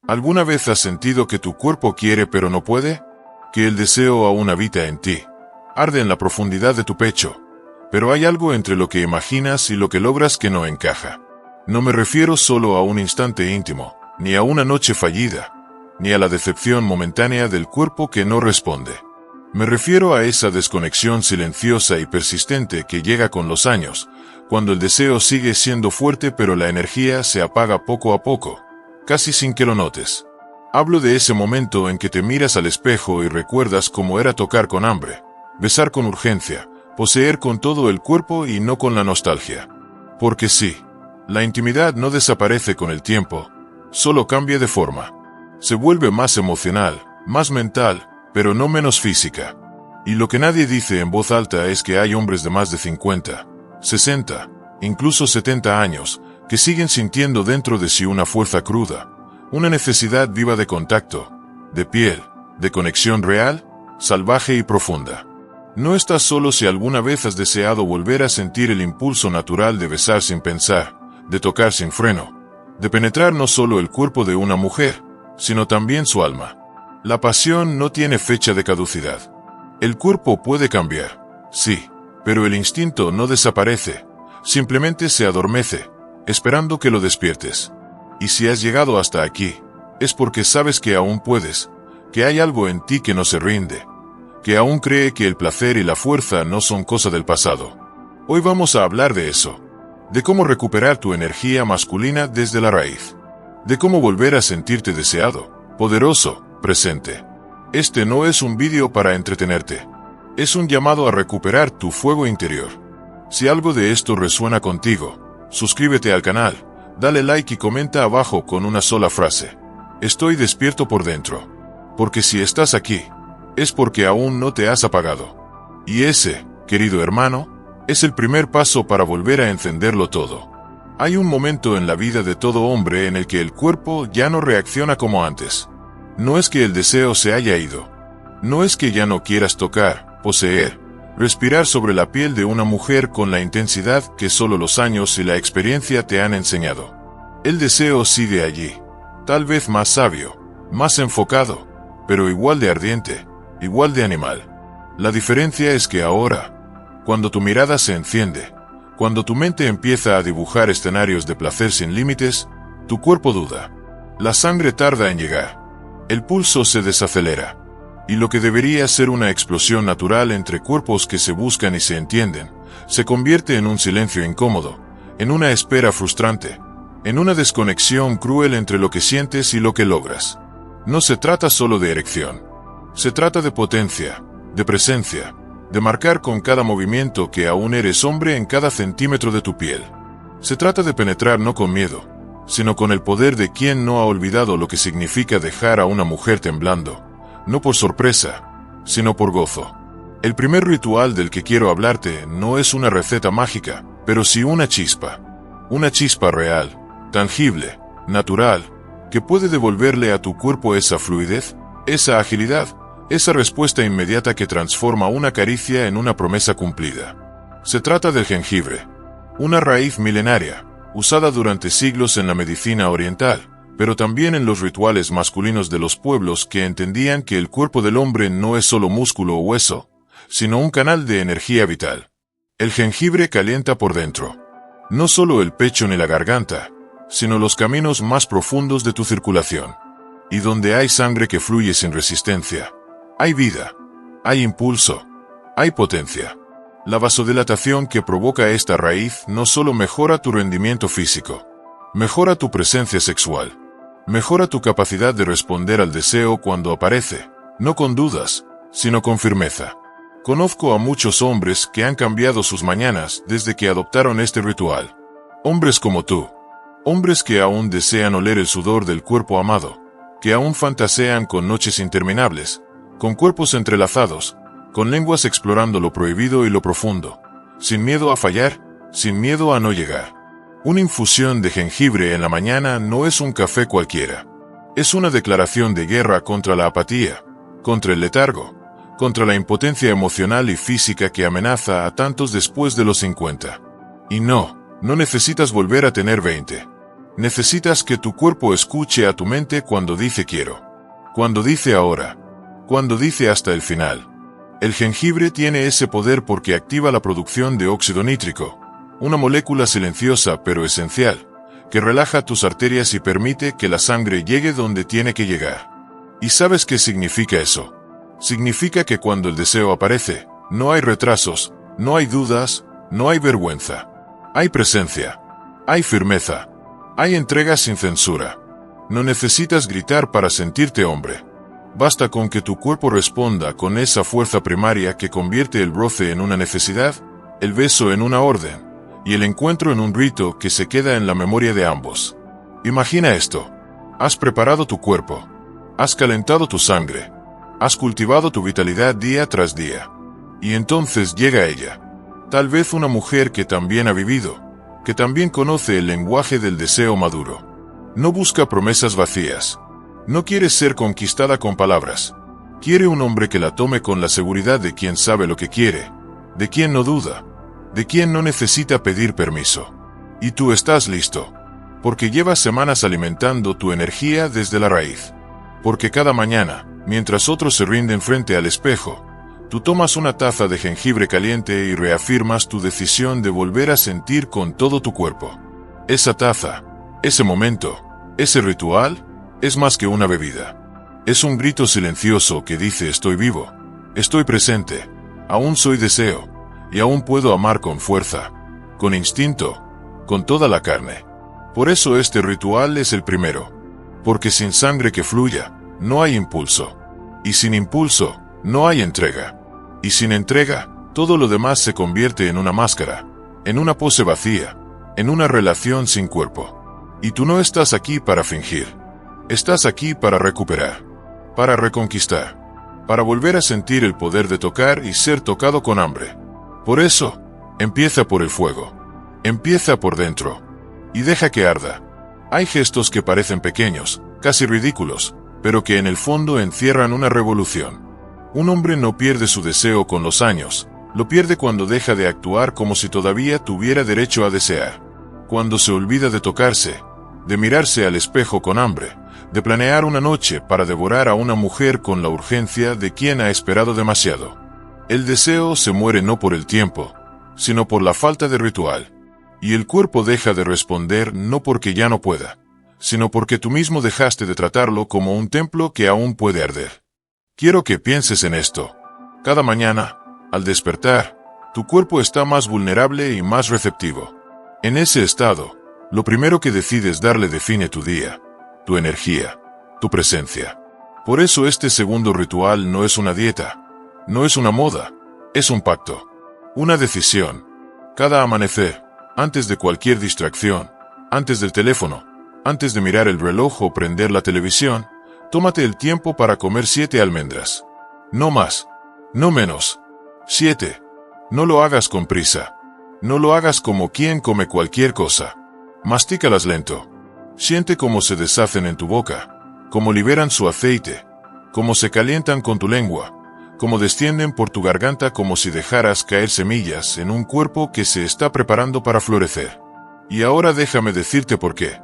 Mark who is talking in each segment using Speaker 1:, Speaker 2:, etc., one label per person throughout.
Speaker 1: ¿Alguna vez has sentido que tu cuerpo quiere pero no puede? Que el deseo aún habita en ti. Arde en la profundidad de tu pecho. Pero hay algo entre lo que imaginas y lo que logras que no encaja. No me refiero solo a un instante íntimo, ni a una noche fallida, ni a la decepción momentánea del cuerpo que no responde. Me refiero a esa desconexión silenciosa y persistente que llega con los años, cuando el deseo sigue siendo fuerte pero la energía se apaga poco a poco, casi sin que lo notes. Hablo de ese momento en que te miras al espejo y recuerdas cómo era tocar con hambre, besar con urgencia, poseer con todo el cuerpo y no con la nostalgia. Porque sí, la intimidad no desaparece con el tiempo, solo cambia de forma. Se vuelve más emocional, más mental, pero no menos física. Y lo que nadie dice en voz alta es que hay hombres de más de 50, 60, incluso 70 años, que siguen sintiendo dentro de sí una fuerza cruda, una necesidad viva de contacto, de piel, de conexión real, salvaje y profunda. No estás solo si alguna vez has deseado volver a sentir el impulso natural de besar sin pensar, de tocar sin freno, de penetrar no solo el cuerpo de una mujer, sino también su alma. La pasión no tiene fecha de caducidad. El cuerpo puede cambiar, sí, pero el instinto no desaparece, simplemente se adormece, esperando que lo despiertes. Y si has llegado hasta aquí, es porque sabes que aún puedes, que hay algo en ti que no se rinde, que aún cree que el placer y la fuerza no son cosa del pasado. Hoy vamos a hablar de eso, de cómo recuperar tu energía masculina desde la raíz, de cómo volver a sentirte deseado, poderoso, presente. Este no es un vídeo para entretenerte, es un llamado a recuperar tu fuego interior. Si algo de esto resuena contigo, suscríbete al canal, dale like y comenta abajo con una sola frase: estoy despierto por dentro. Porque si estás aquí, es porque aún no te has apagado. Y ese, querido hermano, es el primer paso para volver a encenderlo todo. Hay un momento en la vida de todo hombre en el que el cuerpo ya no reacciona como antes. No es que el deseo se haya ido. No es que ya no quieras tocar, poseer, respirar sobre la piel de una mujer con la intensidad que solo los años y la experiencia te han enseñado. El deseo sigue allí, tal vez más sabio, más enfocado, pero igual de ardiente, igual de animal. La diferencia es que ahora, cuando tu mirada se enciende, cuando tu mente empieza a dibujar escenarios de placer sin límites, tu cuerpo duda. La sangre tarda en llegar. El pulso se desacelera. Y lo que debería ser una explosión natural entre cuerpos que se buscan y se entienden, se convierte en un silencio incómodo, en una espera frustrante, en una desconexión cruel entre lo que sientes y lo que logras. No se trata solo de erección. Se trata de potencia, de presencia, de marcar con cada movimiento que aún eres hombre en cada centímetro de tu piel. Se trata de penetrar no con miedo, sino con el poder de quien no ha olvidado lo que significa dejar a una mujer temblando, no por sorpresa, sino por gozo. El primer ritual del que quiero hablarte no es una receta mágica, pero sí una chispa real, tangible, natural, que puede devolverle a tu cuerpo esa fluidez, esa agilidad, esa respuesta inmediata que transforma una caricia en una promesa cumplida. Se trata del jengibre, una raíz milenaria, usada durante siglos en la medicina oriental, pero también en los rituales masculinos de los pueblos que entendían que el cuerpo del hombre no es solo músculo o hueso, sino un canal de energía vital. El jengibre calienta por dentro, no solo el pecho ni la garganta, sino los caminos más profundos de tu circulación. Y donde hay sangre que fluye sin resistencia, hay vida, hay impulso, hay potencia. La vasodilatación que provoca esta raíz no solo mejora tu rendimiento físico, mejora tu presencia sexual, mejora tu capacidad de responder al deseo cuando aparece, no con dudas, sino con firmeza. Conozco a muchos hombres que han cambiado sus mañanas desde que adoptaron este ritual. Hombres como tú, hombres que aún desean oler el sudor del cuerpo amado, que aún fantasean con noches interminables, con cuerpos entrelazados, con lenguas explorando lo prohibido y lo profundo, sin miedo a fallar, sin miedo a no llegar. Una infusión de jengibre en la mañana no es un café cualquiera. Es una declaración de guerra contra la apatía, contra el letargo, contra la impotencia emocional y física que amenaza a tantos después de los 50. Y no necesitas volver a tener 20. Necesitas que tu cuerpo escuche a tu mente cuando dice quiero, cuando dice ahora, cuando dice hasta el final. El jengibre tiene ese poder porque activa la producción de óxido nítrico, una molécula silenciosa pero esencial, que relaja tus arterias y permite que la sangre llegue donde tiene que llegar. ¿Y sabes qué significa eso? Significa que cuando el deseo aparece, no hay retrasos, no hay dudas, no hay vergüenza. Hay presencia, hay firmeza, hay entrega sin censura. No necesitas gritar para sentirte hombre. Basta con que tu cuerpo responda con esa fuerza primaria que convierte el roce en una necesidad, el beso en una orden, y el encuentro en un rito que se queda en la memoria de ambos. Imagina esto. Has preparado tu cuerpo. Has calentado tu sangre. Has cultivado tu vitalidad día tras día. Y entonces llega ella. Tal vez una mujer que también ha vivido, que también conoce el lenguaje del deseo maduro. No busca promesas vacías. No quiere ser conquistada con palabras. Quiere un hombre que la tome con la seguridad de quien sabe lo que quiere, de quien no duda, de quien no necesita pedir permiso. Y tú estás listo, porque llevas semanas alimentando tu energía desde la raíz. Porque cada mañana, mientras otros se rinden frente al espejo, tú tomas una taza de jengibre caliente y reafirmas tu decisión de volver a sentir con todo tu cuerpo. Esa taza, ese momento, ese ritual, es más que una bebida. Es un grito silencioso que dice estoy vivo, estoy presente, aún soy deseo, y aún puedo amar con fuerza, con instinto, con toda la carne. Por eso este ritual es el primero. Porque sin sangre que fluya, no hay impulso. Y sin impulso, no hay entrega. Y sin entrega, todo lo demás se convierte en una máscara, en una pose vacía, en una relación sin cuerpo. Y tú no estás aquí para fingir. Estás aquí para recuperar, para reconquistar, para volver a sentir el poder de tocar y ser tocado con hambre. Por eso, empieza por el fuego. Empieza por dentro. Y deja que arda. Hay gestos que parecen pequeños, casi ridículos, pero que en el fondo encierran una revolución. Un hombre no pierde su deseo con los años, lo pierde cuando deja de actuar como si todavía tuviera derecho a desear. Cuando se olvida de tocarse, de mirarse al espejo con hambre, de planear una noche para devorar a una mujer con la urgencia de quien ha esperado demasiado. El deseo se muere no por el tiempo, sino por la falta de ritual. Y el cuerpo deja de responder no porque ya no pueda, sino porque tú mismo dejaste de tratarlo como un templo que aún puede arder. Quiero que pienses en esto. Cada mañana, al despertar, tu cuerpo está más vulnerable y más receptivo. En ese estado, lo primero que decides darle define tu día, tu energía, tu presencia. Por eso este segundo ritual no es una dieta, no es una moda, es un pacto, una decisión. Cada amanecer, antes de cualquier distracción, antes del teléfono, antes de mirar el reloj o prender la televisión, tómate el tiempo para comer 7 almendras. No más, no menos. 7. No lo hagas con prisa. No lo hagas como quien come cualquier cosa. Mastícalas lento. Siente cómo se deshacen en tu boca, cómo liberan su aceite, cómo se calientan con tu lengua, cómo descienden por tu garganta como si dejaras caer semillas en un cuerpo que se está preparando para florecer. Y ahora déjame decirte por qué.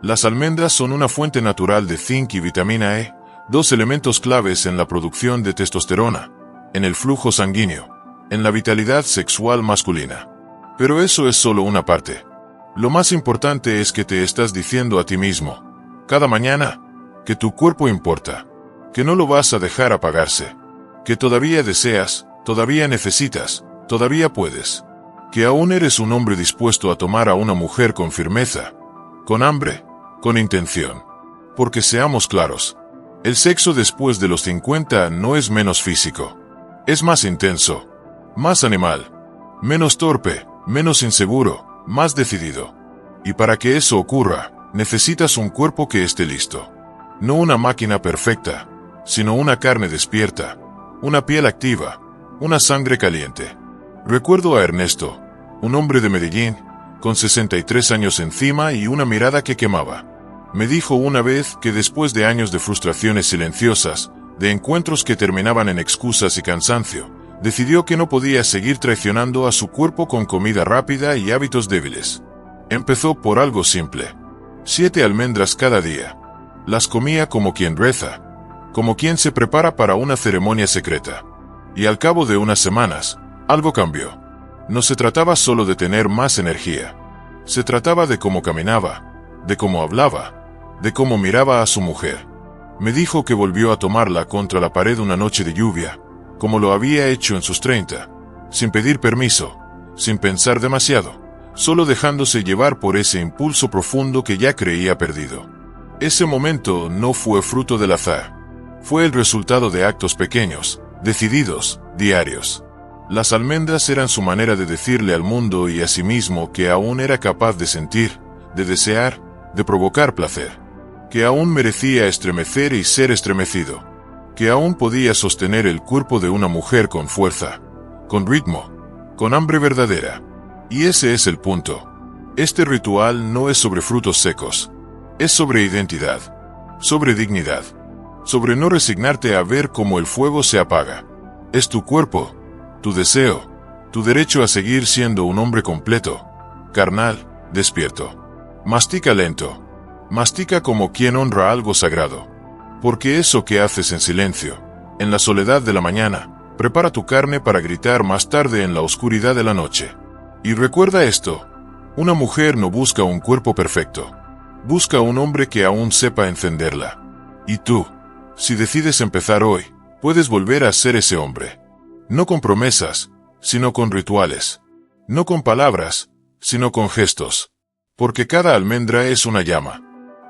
Speaker 1: Las almendras son una fuente natural de zinc y vitamina E, 2 elementos claves en la producción de testosterona, en el flujo sanguíneo, en la vitalidad sexual masculina. Pero eso es solo una parte. Lo más importante es que te estás diciendo a ti mismo, cada mañana, que tu cuerpo importa, que no lo vas a dejar apagarse, que todavía deseas, todavía necesitas, todavía puedes, que aún eres un hombre dispuesto a tomar a una mujer con firmeza, con hambre, con intención. Porque seamos claros, el sexo después de los 50 no es menos físico, es más intenso, más animal, menos torpe, menos inseguro, más decidido. Y para que eso ocurra, necesitas un cuerpo que esté listo. No una máquina perfecta, sino una carne despierta, una piel activa, una sangre caliente. Recuerdo a Ernesto, un hombre de Medellín, con 63 años encima y una mirada que quemaba. Me dijo una vez que después de años de frustraciones silenciosas, de encuentros que terminaban en excusas y cansancio, decidió que no podía seguir traicionando a su cuerpo con comida rápida y hábitos débiles. Empezó por algo simple. 7 almendras cada día. Las comía como quien reza, como quien se prepara para una ceremonia secreta. Y al cabo de unas semanas, algo cambió. No se trataba solo de tener más energía. Se trataba de cómo caminaba, de cómo hablaba, de cómo miraba a su mujer. Me dijo que volvió a tomarla contra la pared una noche de lluvia, como lo había hecho en sus 30, sin pedir permiso, sin pensar demasiado, solo dejándose llevar por ese impulso profundo que ya creía perdido. Ese momento no fue fruto del azar. Fue el resultado de actos pequeños, decididos, diarios. Las almendras eran su manera de decirle al mundo y a sí mismo que aún era capaz de sentir, de desear, de provocar placer. Que aún merecía estremecer y ser estremecido. Que aún podía sostener el cuerpo de una mujer con fuerza, con ritmo, con hambre verdadera. Y ese es el punto. Este ritual no es sobre frutos secos. Es sobre identidad, sobre dignidad, sobre no resignarte a ver cómo el fuego se apaga. Es tu cuerpo, tu deseo, tu derecho a seguir siendo un hombre completo, carnal, despierto. Mastica lento, mastica como quien honra algo sagrado. Porque eso que haces en silencio, en la soledad de la mañana, prepara tu carne para gritar más tarde en la oscuridad de la noche. Y recuerda esto, una mujer no busca un cuerpo perfecto. Busca un hombre que aún sepa encenderla. Y tú, si decides empezar hoy, puedes volver a ser ese hombre. No con promesas, sino con rituales. No con palabras, sino con gestos. Porque cada almendra es una llama.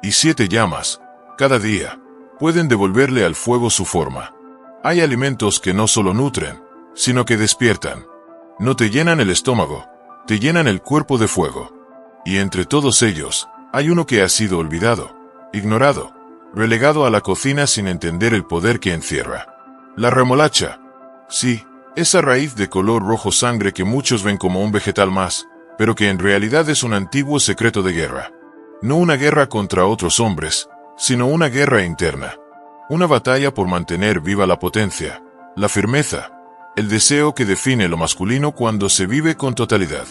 Speaker 1: Y 7 llamas, cada día, pueden devolverle al fuego su forma. Hay alimentos que no solo nutren, sino que despiertan. No te llenan el estómago, te llenan el cuerpo de fuego. Y entre todos ellos, hay uno que ha sido olvidado, ignorado, relegado a la cocina sin entender el poder que encierra. La remolacha. Sí, esa raíz de color rojo sangre que muchos ven como un vegetal más, pero que en realidad es un antiguo secreto de guerra. No una guerra contra otros hombres, sino una guerra interna. Una batalla por mantener viva la potencia, la firmeza, el deseo que define lo masculino cuando se vive con totalidad.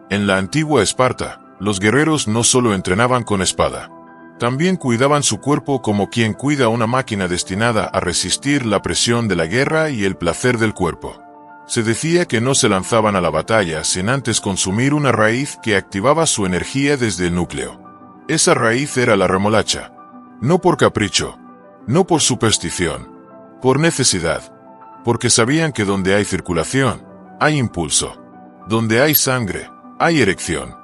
Speaker 1: En la antigua Esparta, los guerreros no solo entrenaban con espada, también cuidaban su cuerpo como quien cuida una máquina destinada a resistir la presión de la guerra y el placer del cuerpo. Se decía que no se lanzaban a la batalla sin antes consumir una raíz que activaba su energía desde el núcleo. Esa raíz era la remolacha. No por capricho, no por superstición, por necesidad, porque sabían que donde hay circulación, hay impulso. Donde hay sangre, hay erección.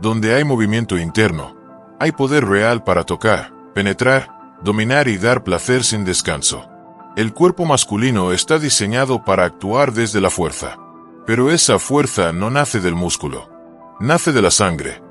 Speaker 1: Donde hay movimiento interno, hay poder real para tocar, penetrar, dominar y dar placer sin descanso. El cuerpo masculino está diseñado para actuar desde la fuerza. Pero esa fuerza no nace del músculo. Nace de la sangre.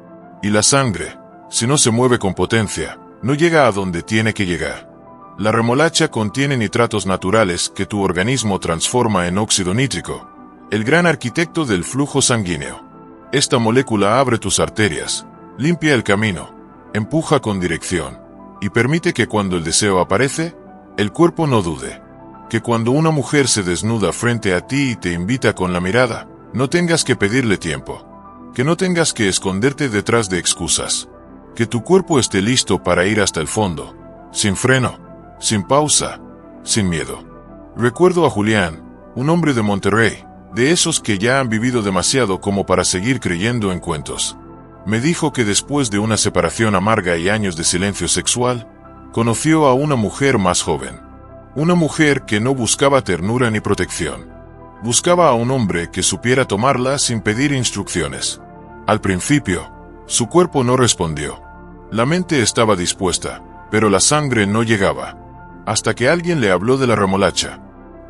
Speaker 1: Y la sangre, si no se mueve con potencia, no llega a donde tiene que llegar. La remolacha contiene nitratos naturales que tu organismo transforma en óxido nítrico, el gran arquitecto del flujo sanguíneo. Esta molécula abre tus arterias, limpia el camino, empuja con dirección, y permite que cuando el deseo aparece, el cuerpo no dude. Que cuando una mujer se desnuda frente a ti y te invita con la mirada, no tengas que pedirle tiempo. Que no tengas que esconderte detrás de excusas. Que tu cuerpo esté listo para ir hasta el fondo, sin freno, sin pausa, sin miedo. Recuerdo a Julián, un hombre de Monterrey, de esos que ya han vivido demasiado como para seguir creyendo en cuentos. Me dijo que después de una separación amarga y años de silencio sexual, conoció a una mujer más joven. Una mujer que no buscaba ternura ni protección. Buscaba a un hombre que supiera tomarla sin pedir instrucciones. Al principio, su cuerpo no respondió. La mente estaba dispuesta, pero la sangre no llegaba. Hasta que alguien le habló de la remolacha.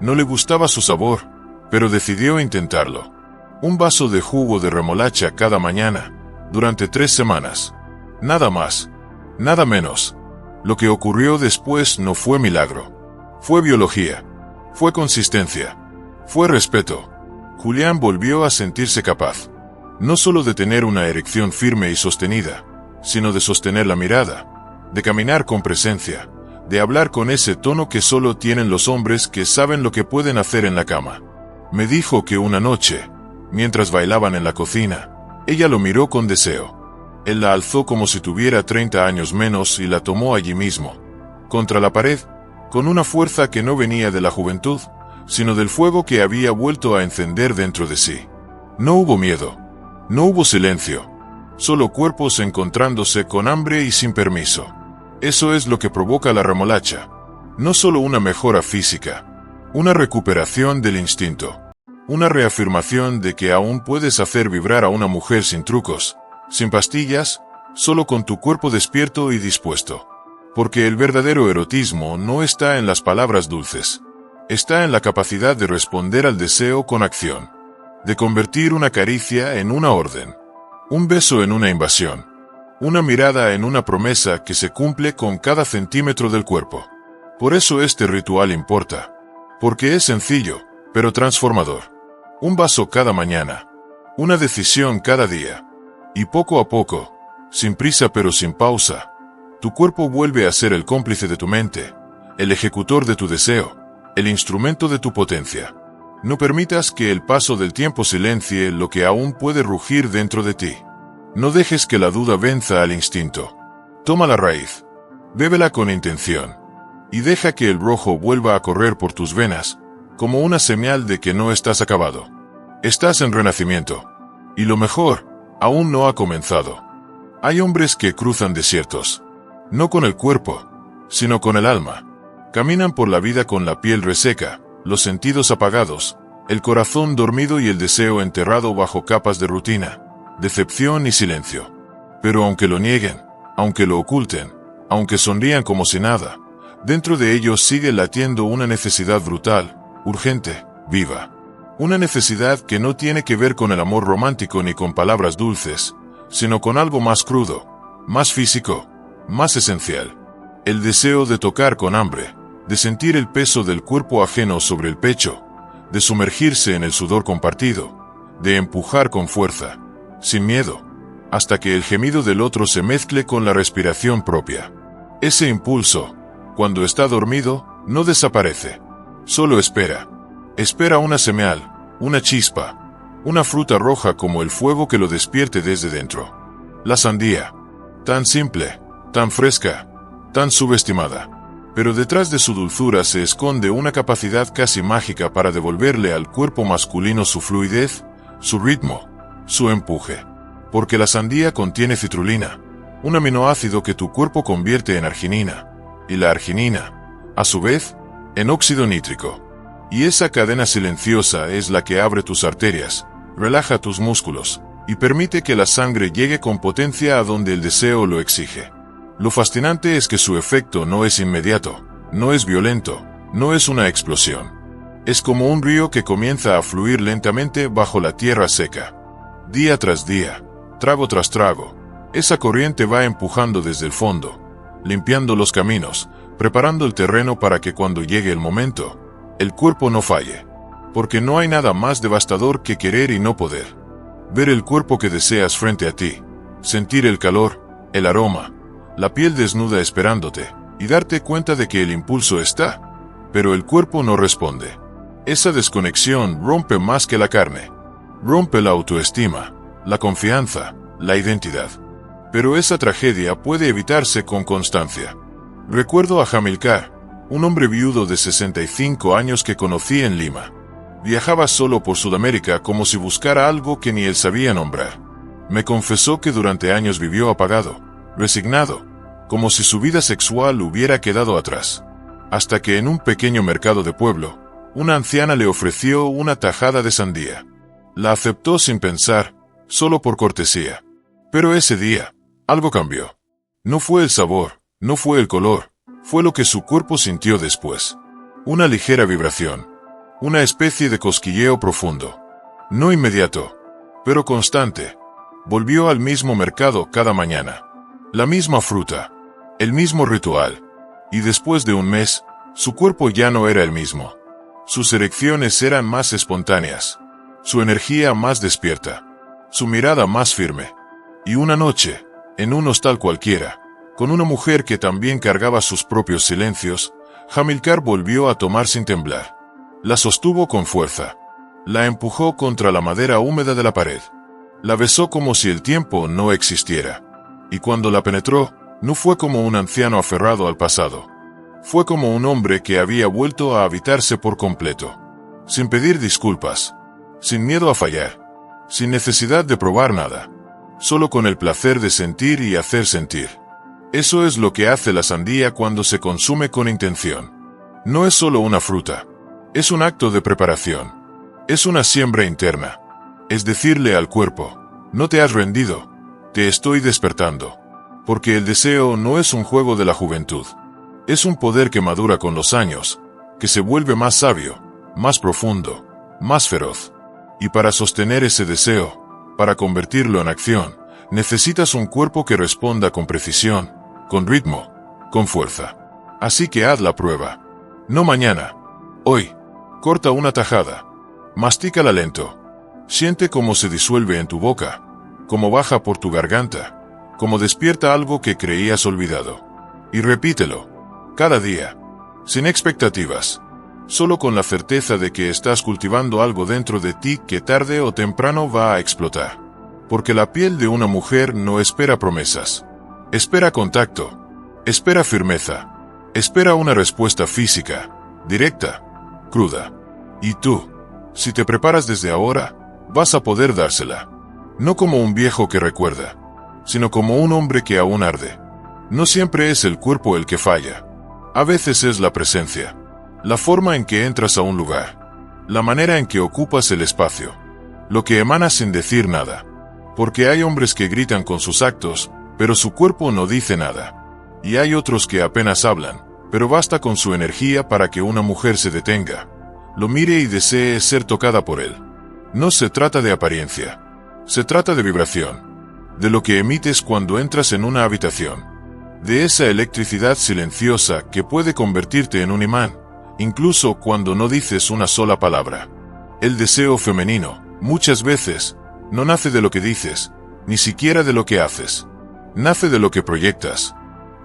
Speaker 1: No le gustaba su sabor, pero decidió intentarlo. Un vaso de jugo de remolacha cada mañana, durante 3 semanas. Nada más, nada menos. Lo que ocurrió después no fue milagro. Fue biología. Fue consistencia. Fue respeto. Julián volvió a sentirse capaz. No solo de tener una erección firme y sostenida, sino de sostener la mirada, de caminar con presencia, de hablar con ese tono que solo tienen los hombres que saben lo que pueden hacer en la cama. Me dijo que una noche, mientras bailaban en la cocina, ella lo miró con deseo. Él la alzó como si tuviera 30 años menos y la tomó allí mismo, contra la pared, con una fuerza que no venía de la juventud, sino del fuego que había vuelto a encender dentro de sí. No hubo miedo, no hubo silencio, solo cuerpos encontrándose con hambre y sin permiso. Eso es lo que provoca la remolacha. No solo una mejora física, una recuperación del instinto, una reafirmación de que aún puedes hacer vibrar a una mujer sin trucos, sin pastillas, solo con tu cuerpo despierto y dispuesto. Porque el verdadero erotismo no está en las palabras dulces, está en la capacidad de responder al deseo con acción, de convertir una caricia en una orden, un beso en una invasión, una mirada en una promesa que se cumple con cada centímetro del cuerpo. Por eso este ritual importa, porque es sencillo, pero transformador. Un vaso cada mañana, una decisión cada día, y poco a poco, sin prisa pero sin pausa, tu cuerpo vuelve a ser el cómplice de tu mente, el ejecutor de tu deseo, el instrumento de tu potencia. No permitas que el paso del tiempo silencie lo que aún puede rugir dentro de ti. No dejes que la duda venza al instinto. Toma la raíz, bébela con intención, y deja que el rojo vuelva a correr por tus venas, como una señal de que no estás acabado. Estás en renacimiento, y lo mejor, aún no ha comenzado. Hay hombres que cruzan desiertos, no con el cuerpo, sino con el alma. Caminan por la vida con la piel reseca, los sentidos apagados, el corazón dormido y el deseo enterrado bajo capas de rutina, decepción y silencio. Pero aunque lo nieguen, aunque lo oculten, aunque sonrían como si nada, dentro de ellos sigue latiendo una necesidad brutal, urgente, viva. Una necesidad que no tiene que ver con el amor romántico ni con palabras dulces, sino con algo más crudo, más físico, más esencial. El deseo de tocar con hambre, de sentir el peso del cuerpo ajeno sobre el pecho, de sumergirse en el sudor compartido, de empujar con fuerza, sin miedo, hasta que el gemido del otro se mezcle con la respiración propia. Ese impulso, cuando está dormido, no desaparece. Solo espera. Espera una señal, una chispa, una fruta roja como el fuego que lo despierte desde dentro. La sandía. Tan simple, tan fresca, tan subestimada. Pero detrás de su dulzura se esconde una capacidad casi mágica para devolverle al cuerpo masculino su fluidez, su ritmo, su empuje. Porque la sandía contiene citrulina, un aminoácido que tu cuerpo convierte en arginina, y la arginina, a su vez, en óxido nítrico. Y esa cadena silenciosa es la que abre tus arterias, relaja tus músculos, y permite que la sangre llegue con potencia a donde el deseo lo exige. Lo fascinante es que su efecto no es inmediato, no es violento, no es una explosión. Es como un río que comienza a fluir lentamente bajo la tierra seca. Día tras día, trago tras trago, esa corriente va empujando desde el fondo, limpiando los caminos, preparando el terreno para que cuando llegue el momento, el cuerpo no falle. Porque no hay nada más devastador que querer y no poder. Ver el cuerpo que deseas frente a ti, sentir el calor, el aroma, la piel desnuda esperándote, y darte cuenta de que el impulso está, pero el cuerpo no responde. Esa desconexión rompe más que la carne. Rompe la autoestima, la confianza, la identidad. Pero esa tragedia puede evitarse con constancia. Recuerdo a Hamilcar, un hombre viudo de 65 años que conocí en Lima. Viajaba solo por Sudamérica como si buscara algo que ni él sabía nombrar. Me confesó que durante años vivió apagado, resignado, como si su vida sexual hubiera quedado atrás. Hasta que en un pequeño mercado de pueblo, una anciana le ofreció una tajada de sandía. La aceptó sin pensar, solo por cortesía. Pero ese día, algo cambió. No fue el sabor, no fue el color, fue lo que su cuerpo sintió después. Una ligera vibración. Una especie de cosquilleo profundo. No inmediato, pero constante. Volvió al mismo mercado cada mañana. La misma fruta. El mismo ritual. Y después de un mes, su cuerpo ya no era el mismo. Sus erecciones eran más espontáneas. Su energía más despierta. Su mirada más firme. Y una noche, en un hostal cualquiera, con una mujer que también cargaba sus propios silencios, Hamilcar volvió a tomar sin temblar. La sostuvo con fuerza. La empujó contra la madera húmeda de la pared. La besó como si el tiempo no existiera. Y cuando la penetró, no fue como un anciano aferrado al pasado. Fue como un hombre que había vuelto a habitarse por completo. Sin pedir disculpas. Sin miedo a fallar. Sin necesidad de probar nada. Solo con el placer de sentir y hacer sentir. Eso es lo que hace la sandía cuando se consume con intención. No es solo una fruta. Es un acto de preparación. Es una siembra interna. Es decirle al cuerpo, no te has rendido, te estoy despertando. Porque el deseo no es un juego de la juventud. Es un poder que madura con los años, que se vuelve más sabio, más profundo, más feroz. Y para sostener ese deseo, para convertirlo en acción, necesitas un cuerpo que responda con precisión, con ritmo, con fuerza. Así que haz la prueba. No mañana. Hoy. Corta una tajada. Mastícala lento. Siente cómo se disuelve en tu boca, cómo baja por tu garganta, cómo despierta algo que creías olvidado. Y repítelo. Cada día. Sin expectativas. Solo con la certeza de que estás cultivando algo dentro de ti que tarde o temprano va a explotar. Porque la piel de una mujer no espera promesas. Espera contacto. Espera firmeza. Espera una respuesta física, directa, cruda. Y tú, si te preparas desde ahora, vas a poder dársela. No como un viejo que recuerda, sino como un hombre que aún arde. No siempre es el cuerpo el que falla. A veces es la presencia. La forma en que entras a un lugar. La manera en que ocupas el espacio. Lo que emana sin decir nada. Porque hay hombres que gritan con sus actos, pero su cuerpo no dice nada. Y hay otros que apenas hablan, pero basta con su energía para que una mujer se detenga, lo mire y desee ser tocada por él. No se trata de apariencia. Se trata de vibración. De lo que emites cuando entras en una habitación. De esa electricidad silenciosa que puede convertirte en un imán, incluso cuando no dices una sola palabra. El deseo femenino, muchas veces, no nace de lo que dices, ni siquiera de lo que haces. Nace de lo que proyectas,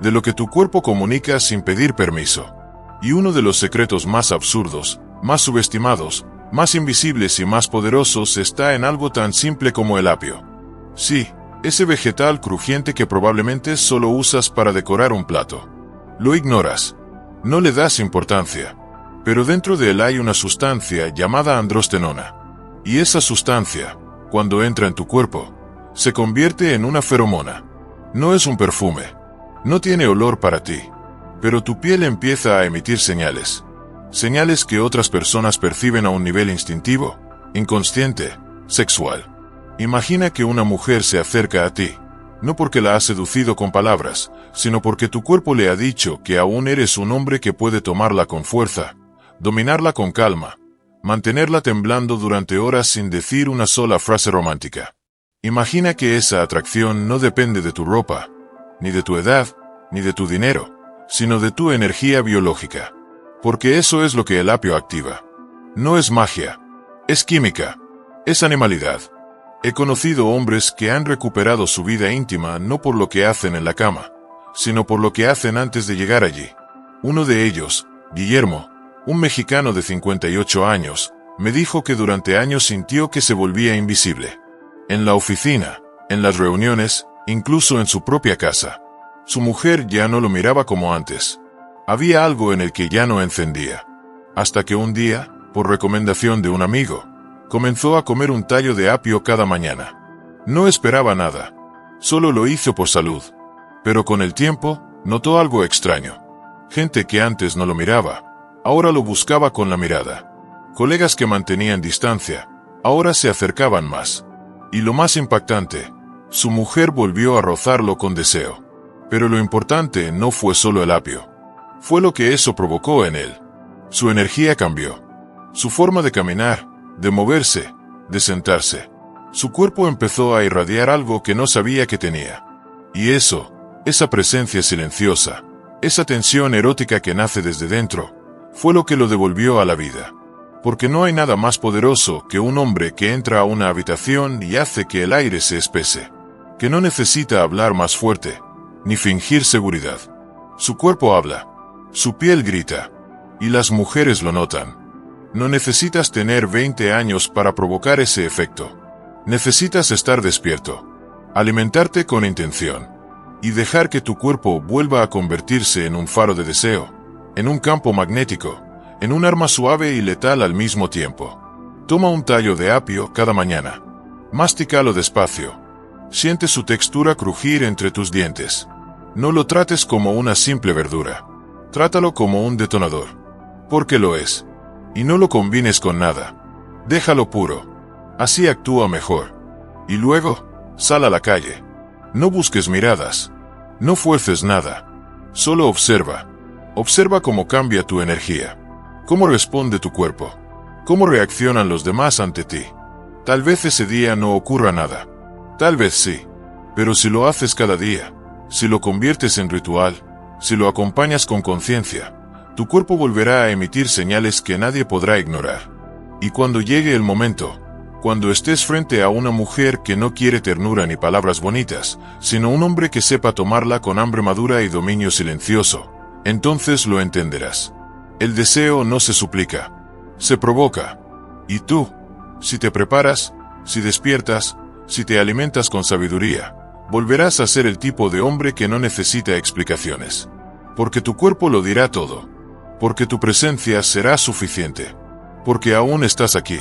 Speaker 1: de lo que tu cuerpo comunica sin pedir permiso. Y uno de los secretos más absurdos, más subestimados, más invisibles y más poderosos está en algo tan simple como el apio. Sí, ese vegetal crujiente que probablemente solo usas para decorar un plato. Lo ignoras. No le das importancia. Pero dentro de él hay una sustancia llamada androstenona. Y esa sustancia, cuando entra en tu cuerpo, se convierte en una feromona. No es un perfume. No tiene olor para ti. Pero tu piel empieza a emitir señales. Señales que otras personas perciben a un nivel instintivo, inconsciente, sexual. Imagina que una mujer se acerca a ti, no porque la has seducido con palabras, sino porque tu cuerpo le ha dicho que aún eres un hombre que puede tomarla con fuerza, dominarla con calma, mantenerla temblando durante horas sin decir una sola frase romántica. Imagina que esa atracción no depende de tu ropa, ni de tu edad, ni de tu dinero, sino de tu energía biológica. Porque eso es lo que el apio activa. No es magia, es química, es animalidad. He conocido hombres que han recuperado su vida íntima no por lo que hacen en la cama, sino por lo que hacen antes de llegar allí. Uno de ellos, Guillermo, un mexicano de 58 años, me dijo que durante años sintió que se volvía invisible. En la oficina, en las reuniones, incluso en su propia casa. Su mujer ya no lo miraba como antes. Había algo en el que ya no encendía. Hasta que un día, por recomendación de un amigo, comenzó a comer un tallo de apio cada mañana. No esperaba nada. Solo lo hizo por salud. Pero con el tiempo, notó algo extraño. Gente que antes no lo miraba, ahora lo buscaba con la mirada. Colegas que mantenían distancia, ahora se acercaban más. Y lo más impactante, su mujer volvió a rozarlo con deseo. Pero lo importante no fue solo el apio. Fue lo que eso provocó en él. Su energía cambió. Su forma de caminar, de moverse, de sentarse. Su cuerpo empezó a irradiar algo que no sabía que tenía. Y eso, esa presencia silenciosa, esa tensión erótica que nace desde dentro, fue lo que lo devolvió a la vida. Porque no hay nada más poderoso que un hombre que entra a una habitación y hace que el aire se espese. Que no necesita hablar más fuerte, ni fingir seguridad. Su cuerpo habla. Su piel grita. Y las mujeres lo notan. No necesitas tener 20 años para provocar ese efecto. Necesitas estar despierto. Alimentarte con intención. y dejar que tu cuerpo vuelva a convertirse en un faro de deseo, en un campo magnético, en un arma suave y letal al mismo tiempo. Toma un tallo de apio cada mañana. Mastícalo despacio. Siente su textura crujir entre tus dientes. No lo trates como una simple verdura. Trátalo como un detonador. Porque lo es. Y no lo combines con nada. Déjalo puro. Así actúa mejor. Y luego, sal a la calle. No busques miradas. No fuerces nada. Solo observa. Observa cómo cambia tu energía. Cómo responde tu cuerpo. Cómo reaccionan los demás ante ti. Tal vez ese día no ocurra nada. Tal vez sí. Pero si lo haces cada día, si lo conviertes en ritual, si lo acompañas con conciencia, tu cuerpo volverá a emitir señales que nadie podrá ignorar. Y cuando llegue el momento, cuando estés frente a una mujer que no quiere ternura ni palabras bonitas, sino un hombre que sepa tomarla con hambre madura y dominio silencioso, entonces lo entenderás. El deseo no se suplica, se provoca. Y tú, si te preparas, si despiertas, si te alimentas con sabiduría, volverás a ser el tipo de hombre que no necesita explicaciones. Porque tu cuerpo lo dirá todo. Porque tu presencia será suficiente. Porque aún estás aquí.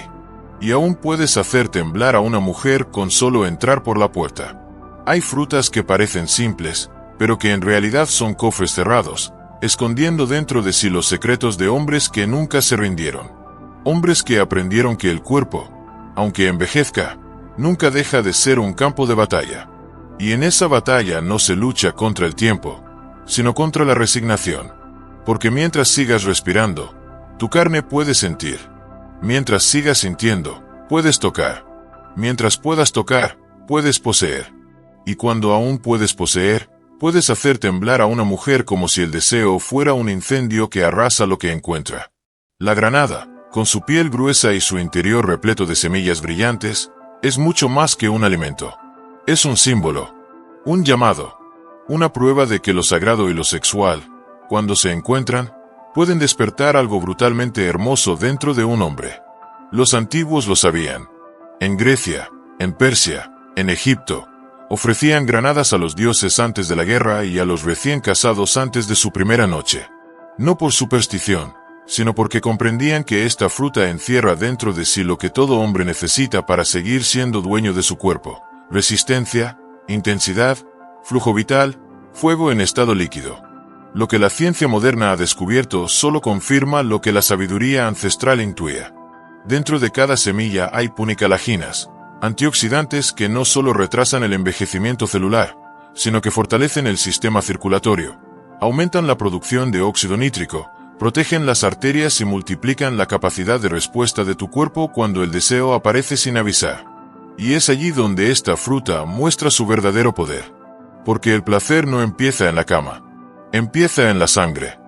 Speaker 1: Y aún puedes hacer temblar a una mujer con solo entrar por la puerta. Hay frutas que parecen simples, pero que en realidad son cofres cerrados, escondiendo dentro de sí los secretos de hombres que nunca se rindieron. Hombres que aprendieron que el cuerpo, aunque envejezca, nunca deja de ser un campo de batalla. Y en esa batalla no se lucha contra el tiempo, sino contra la resignación. Porque mientras sigas respirando, tu carne puede sentir. Mientras sigas sintiendo, puedes tocar. Mientras puedas tocar, puedes poseer. Y cuando aún puedes poseer, puedes hacer temblar a una mujer como si el deseo fuera un incendio que arrasa lo que encuentra. La granada, con su piel gruesa y su interior repleto de semillas brillantes, es mucho más que un alimento. Es un símbolo, un llamado, una prueba de que lo sagrado y lo sexual, cuando se encuentran, pueden despertar algo brutalmente hermoso dentro de un hombre. Los antiguos lo sabían. En Grecia, en Persia, en Egipto, ofrecían granadas a los dioses antes de la guerra y a los recién casados antes de su primera noche. No por superstición, sino porque comprendían que esta fruta encierra dentro de sí lo que todo hombre necesita para seguir siendo dueño de su cuerpo: resistencia, intensidad, flujo vital, fuego en estado líquido. Lo que la ciencia moderna ha descubierto solo confirma lo que la sabiduría ancestral intuía. Dentro de cada semilla hay punicalaginas, antioxidantes que no solo retrasan el envejecimiento celular, sino que fortalecen el sistema circulatorio, aumentan la producción de óxido nítrico, protegen las arterias y multiplican la capacidad de respuesta de tu cuerpo cuando el deseo aparece sin avisar. Y es allí donde esta fruta muestra su verdadero poder. Porque el placer no empieza en la cama. Empieza en la sangre.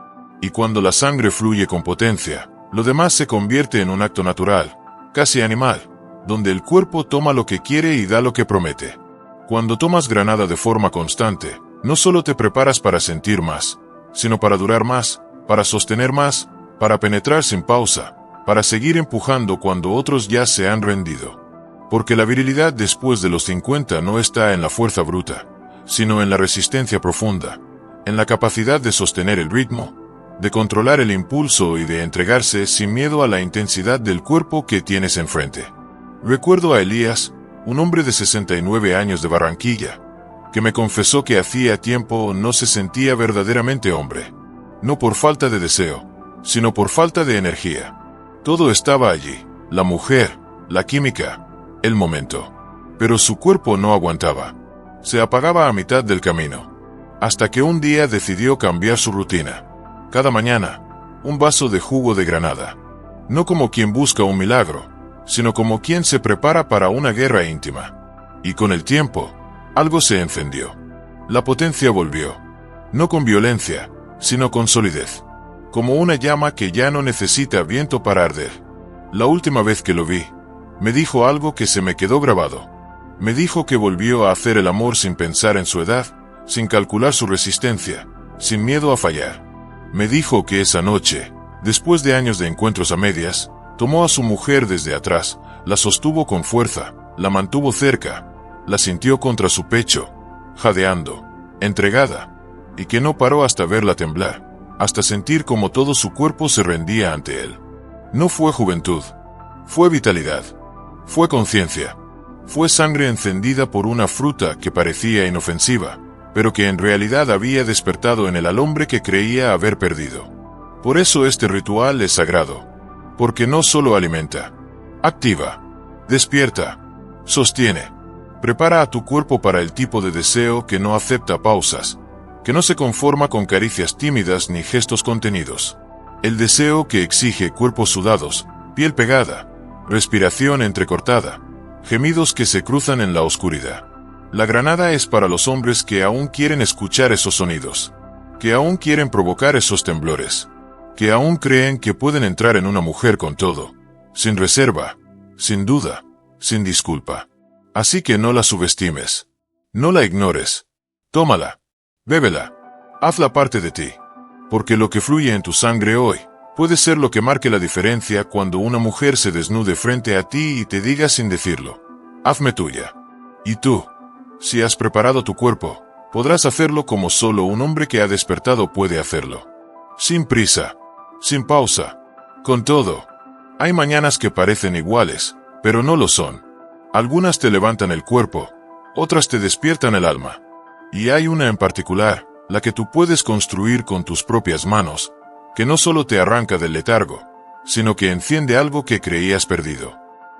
Speaker 1: Y cuando la sangre fluye con potencia, lo demás se convierte en un acto natural, casi animal, donde el cuerpo toma lo que quiere y da lo que promete. Cuando tomas granada de forma constante, no solo te preparas para sentir más, sino para durar más, para sostener más, para penetrar sin pausa, para seguir empujando cuando otros ya se han rendido. Porque la virilidad después de los 50 no está en la fuerza bruta, sino en la resistencia profunda, en la capacidad de sostener el ritmo, de controlar el impulso y de entregarse sin miedo a la intensidad del cuerpo que tienes enfrente. Recuerdo a Elías, un hombre de 69 años de Barranquilla, que me confesó que hacía tiempo no se sentía verdaderamente hombre. No por falta de deseo, sino por falta de energía. Todo estaba allí, la mujer, la química, el momento. Pero su cuerpo no aguantaba. Se apagaba a mitad del camino. Hasta que un día decidió cambiar su rutina. Cada mañana, un vaso de jugo de granada. No como quien busca un milagro, sino como quien se prepara para una guerra íntima. Y con el tiempo, algo se encendió. La potencia volvió. No con violencia, sino con solidez. Como una llama que ya no necesita viento para arder. La última vez que lo vi, me dijo algo que se me quedó grabado. Me dijo que volvió a hacer el amor sin pensar en su edad, sin calcular su resistencia, sin miedo a fallar. Me dijo que esa noche, después de años de encuentros a medias, tomó a su mujer desde atrás, la sostuvo con fuerza, la mantuvo cerca, la sintió contra su pecho, jadeando, entregada, y que no paró hasta verla temblar, hasta sentir como todo su cuerpo se rendía ante él. No fue juventud, fue vitalidad, fue conciencia, fue sangre encendida por una fruta que parecía inofensiva, pero que en realidad había despertado en él al hombre que creía haber perdido. Por eso este ritual es sagrado, porque no solo alimenta, activa, despierta, sostiene, prepara a tu cuerpo para el tipo de deseo que no acepta pausas, que no se conforma con caricias tímidas ni gestos contenidos. El deseo que exige cuerpos sudados, piel pegada, respiración entrecortada, gemidos que se cruzan en la oscuridad. La granada es para los hombres que aún quieren escuchar esos sonidos, que aún quieren provocar esos temblores, que aún creen que pueden entrar en una mujer con todo, sin reserva, sin duda, sin disculpa. Así que no la subestimes, no la ignores, tómala, bébela, hazla parte de ti, porque lo que fluye en tu sangre hoy puede ser lo que marque la diferencia cuando una mujer se desnude frente a ti y te diga sin decirlo: hazme tuya. Y tú, si has preparado tu cuerpo, podrás hacerlo como solo un hombre que ha despertado puede hacerlo. Sin prisa, sin pausa, con todo. Hay mañanas que parecen iguales, pero no lo son. Algunas te levantan el cuerpo, otras te despiertan el alma. Y hay una en particular, la que tú puedes construir con tus propias manos, que no solo te arranca del letargo, sino que enciende algo que creías perdido.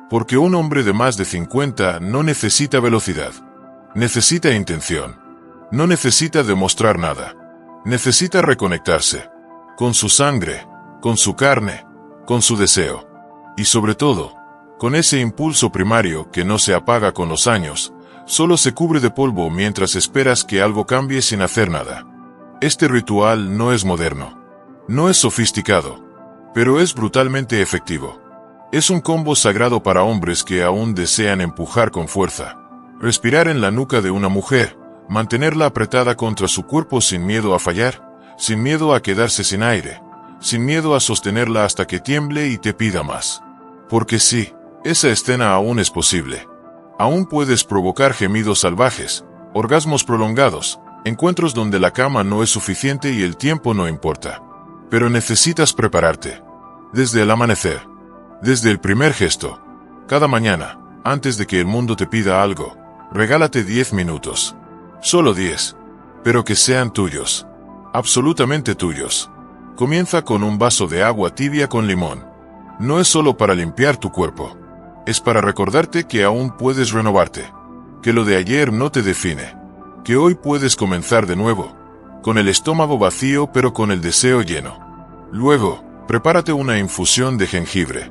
Speaker 1: Porque un hombre de más de 50 no necesita velocidad. Necesita intención. No necesita demostrar nada. Necesita reconectarse. Con su sangre, con su carne, con su deseo. Y sobre todo, con ese impulso primario que no se apaga con los años, solo se cubre de polvo mientras esperas que algo cambie sin hacer nada. Este ritual no es moderno. No es sofisticado. Pero es brutalmente efectivo. Es un combo sagrado para hombres que aún desean empujar con fuerza, respirar en la nuca de una mujer, mantenerla apretada contra su cuerpo sin miedo a fallar, sin miedo a quedarse sin aire, sin miedo a sostenerla hasta que tiemble y te pida más. Porque sí, esa escena aún es posible. Aún puedes provocar gemidos salvajes, orgasmos prolongados, encuentros donde la cama no es suficiente y el tiempo no importa. Pero necesitas prepararte. Desde el amanecer. Desde el primer gesto. Cada mañana, antes de que el mundo te pida algo, regálate 10 minutos. Solo 10. Pero que sean tuyos. Absolutamente tuyos. Comienza con un vaso de agua tibia con limón. No es solo para limpiar tu cuerpo. Es para recordarte que aún puedes renovarte. Que lo de ayer no te define. Que hoy puedes comenzar de nuevo. Con el estómago vacío pero con el deseo lleno. Luego, prepárate una infusión de jengibre.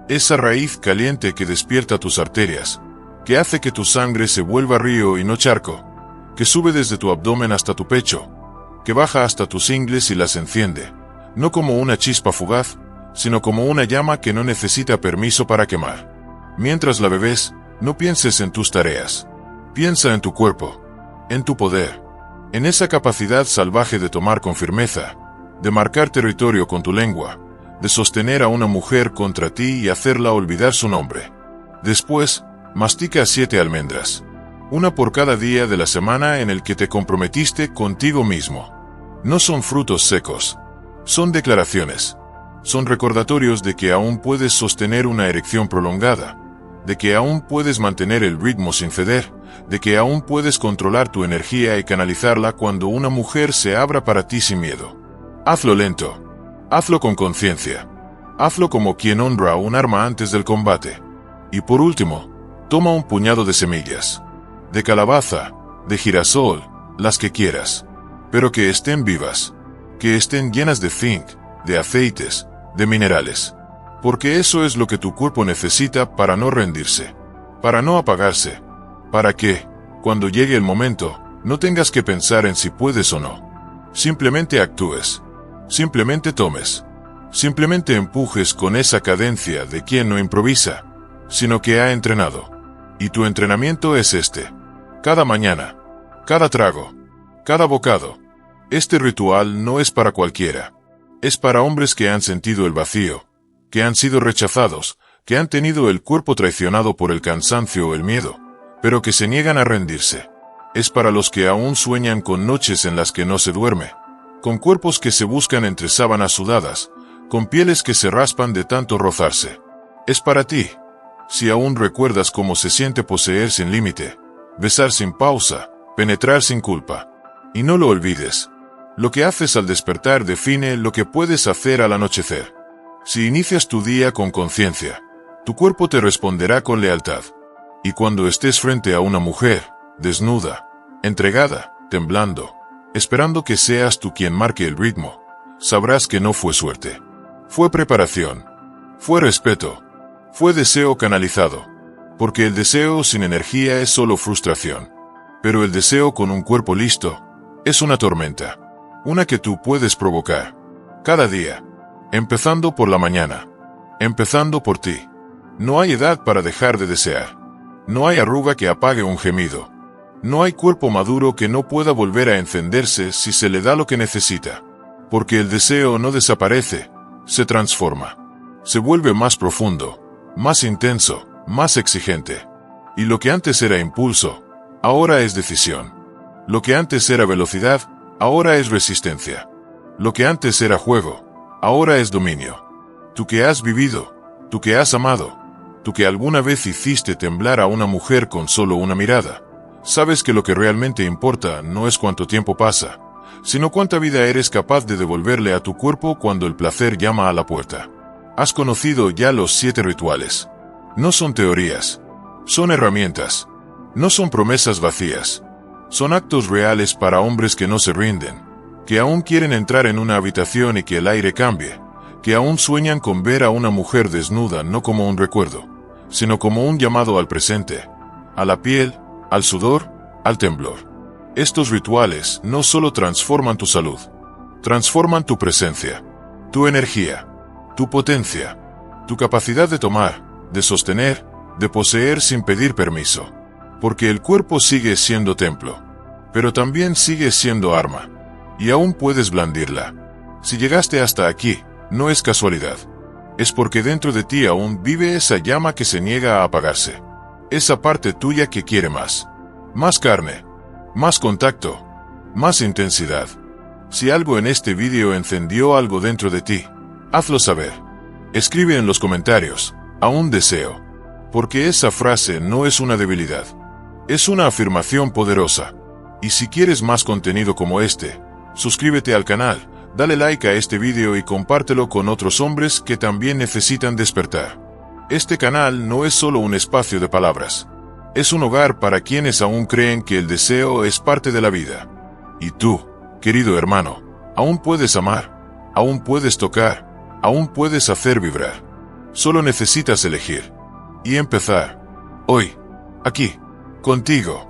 Speaker 1: Esa raíz caliente que despierta tus arterias. Que hace que tu sangre se vuelva río y no charco. Que sube desde tu abdomen hasta tu pecho. Que baja hasta tus ingles y las enciende. No como una chispa fugaz, sino como una llama que no necesita permiso para quemar. Mientras la bebes, no pienses en tus tareas. Piensa en tu cuerpo, en tu poder, en esa capacidad salvaje de tomar con firmeza, de marcar territorio con tu lengua, de sostener a una mujer contra ti y hacerla olvidar su nombre. Después, mastica 7 almendras. Una por cada día de la semana en el que te comprometiste contigo mismo. No son frutos secos. Son declaraciones. Son recordatorios de que aún puedes sostener una erección prolongada, de que aún puedes mantener el ritmo sin ceder, de que aún puedes controlar tu energía y canalizarla cuando una mujer se abra para ti sin miedo. Hazlo lento. Hazlo con conciencia. Hazlo como quien honra un arma antes del combate. Y por último, toma un puñado de semillas. De calabaza, de girasol, las que quieras. Pero que estén vivas. Que estén llenas de zinc, de aceites, de minerales. Porque eso es lo que tu cuerpo necesita para no rendirse. Para no apagarse. Para que, cuando llegue el momento, no tengas que pensar en si puedes o no. Simplemente actúes. Simplemente tomes. Simplemente empujes con esa cadencia de quien no improvisa, sino que ha entrenado. Y tu entrenamiento es este. Cada mañana. Cada trago. Cada bocado. Este ritual no es para cualquiera. Es para hombres que han sentido el vacío, que han sido rechazados, que han tenido el cuerpo traicionado por el cansancio o el miedo, pero que se niegan a rendirse. Es para los que aún sueñan con noches en las que no se duerme, con cuerpos que se buscan entre sábanas sudadas, con pieles que se raspan de tanto rozarse. Es para ti, si aún recuerdas cómo se siente poseer sin límite, besar sin pausa, penetrar sin culpa. Y no lo olvides. Lo que haces al despertar define lo que puedes hacer al anochecer. Si inicias tu día con conciencia, tu cuerpo te responderá con lealtad. Y cuando estés frente a una mujer, desnuda, entregada, temblando, esperando que seas tú quien marque el ritmo, sabrás que no fue suerte. Fue preparación. Fue respeto. Fue deseo canalizado. Porque el deseo sin energía es solo frustración. Pero el deseo con un cuerpo listo es una tormenta. Una que tú puedes provocar. Cada día. Empezando por la mañana. Empezando por ti. No hay edad para dejar de desear. No hay arruga que apague un gemido. No hay cuerpo maduro que no pueda volver a encenderse si se le da lo que necesita. Porque el deseo no desaparece, se transforma. Se vuelve más profundo, más intenso, más exigente. Y lo que antes era impulso, ahora es decisión. Lo que antes era velocidad, ahora es resistencia. Lo que antes era juego, ahora es dominio. Tú que has vivido, tú que has amado, tú que alguna vez hiciste temblar a una mujer con solo una mirada, sabes que lo que realmente importa no es cuánto tiempo pasa, sino cuánta vida eres capaz de devolverle a tu cuerpo cuando el placer llama a la puerta. Has conocido ya los 7 rituales. No son teorías. Son herramientas. No son promesas vacías. Son actos reales para hombres que no se rinden, que aún quieren entrar en una habitación y que el aire cambie, que aún sueñan con ver a una mujer desnuda no como un recuerdo, sino como un llamado al presente, a la piel, al sudor, al temblor. Estos rituales no solo transforman tu salud, transforman tu presencia, tu energía, tu potencia, tu capacidad de tomar, de sostener, de poseer sin pedir permiso. Porque el cuerpo sigue siendo templo, pero también sigue siendo arma, y aún puedes blandirla. Si llegaste hasta aquí, no es casualidad. Es porque dentro de ti aún vive esa llama que se niega a apagarse. Esa parte tuya que quiere más. Más carne. Más contacto. Más intensidad. Si algo en este vídeo encendió algo dentro de ti, hazlo saber. Escribe en los comentarios, aún deseo. Porque esa frase no es una debilidad. Es una afirmación poderosa. Y si quieres más contenido como este, suscríbete al canal, dale like a este vídeo y compártelo con otros hombres que también necesitan despertar. Este canal no es solo un espacio de palabras. Es un hogar para quienes aún creen que el deseo es parte de la vida. Y tú, querido hermano, aún puedes amar, aún puedes tocar, aún puedes hacer vibrar. Solo necesitas elegir. Y empezar. Hoy. Aquí. Contigo.